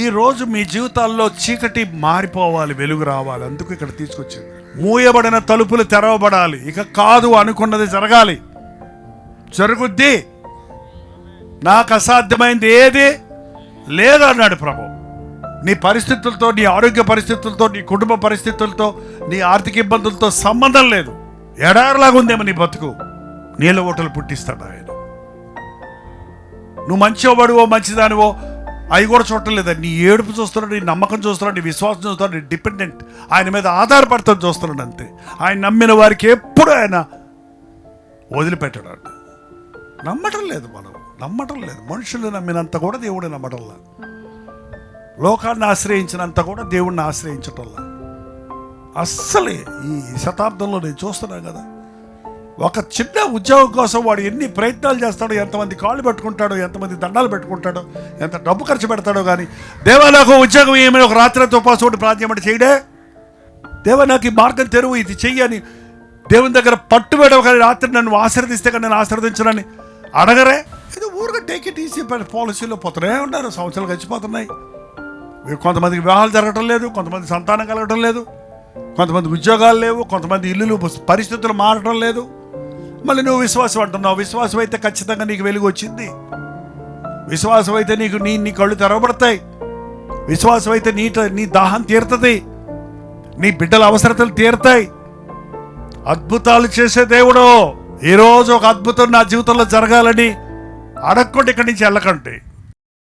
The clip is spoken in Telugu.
ఈరోజు మీ జీవితాల్లో చీకటి మారిపోవాలి, వెలుగు రావాలి. అందుకు ఇక్కడ తీసుకొచ్చింది. మూయబడిన తలుపులు తెరవబడాలి. ఇక కాదు అనుకున్నది జరగాలి, జరుగుద్ది. నాకు అసాధ్యమైంది ఏది లేదు అన్నాడు ప్రభు. నీ పరిస్థితులతో, నీ ఆరోగ్య పరిస్థితులతో, నీ కుటుంబ పరిస్థితులతో, నీ ఆర్థిక ఇబ్బందులతో సంబంధం లేదు. ఎడారిలాగా ఉందేమో నీ బతుకు, నీళ్ళ ఓటలు పుట్టిస్తాడు ఆయన. నువ్వు మంచివాడివో మంచిదానివో అవి కూడా చూడలేదా. నీ ఏడుపు చూస్తున్నాడు, నీ నమ్మకం చూస్తున్నాడు, నీ విశ్వాసం చూస్తున్నాడు, నీ డిపెండెంట్ ఆయన మీద ఆధారపడతాను చూస్తున్నాడు అంతే. ఆయన నమ్మిన వారికి ఎప్పుడు ఆయన వదిలిపెట్టాడు. నమ్మటం లేదు, మనం నమ్మటం లేదు. మనుషులు నమ్మినంత కూడా దేవుడిని నమ్మటంలా, లోకాన్ని ఆశ్రయించినంత కూడా దేవుడిని ఆశ్రయించటంలా. అస్సలే ఈ శతాబ్దంలో నేను చూస్తున్నాను కదా, ఒక చిన్న ఉద్యోగం కోసం వాడు ఎన్ని ప్రయత్నాలు చేస్తాడో, ఎంతమంది కాళ్ళు పెట్టుకుంటాడో, ఎంతమంది దండాలు పెట్టుకుంటాడో, ఎంత డబ్బు ఖర్చు పెడతాడో. కానీ దేవా నాకు ఉద్యోగం ఏమైనా ఒక రాత్రితో ఉపవాసం ప్రార్థన చేయడే, దేవా నాకు ఈ మార్గం తెరువు, ఇది చెయ్యని దేవుని దగ్గర పట్టు పెట్టవు. కానీ రాత్రి నన్ను ఆశీర్వదిస్తే కానీ నేను ఆశీర్వదించనని అడగరే. ఇది ఊరుగా టేక్ ఇట్ ఈజీ పాలసీలో పోతూనే ఉన్నారు. సంవత్సరాలు గడిచిపోతున్నాయి. కొంతమందికి వివాహాలు జరగటం లేదు, కొంతమంది సంతానం కలగటం లేదు, కొంతమందికి ఉద్యోగాలు లేవు, కొంతమంది ఇల్లులు పరిస్థితులు మారటం లేదు. మళ్ళీ నువ్వు విశ్వాసం అంటున్నావు. విశ్వాసం అయితే ఖచ్చితంగా నీకు వెలుగు వచ్చింది. విశ్వాసం అయితే నీ కళ్ళు తెరవబడతాయి. విశ్వాసం అయితే నీ దాహం తీరుతుంది, నీ బిడ్డల అవసరతలు తీరుతాయి. అద్భుతాలు చేసే దేవుడు ఈరోజు ఒక అద్భుతం నా జీవితంలో జరగాలని అడగకుండా ఇక్కడి నుంచి వెళ్ళకండి.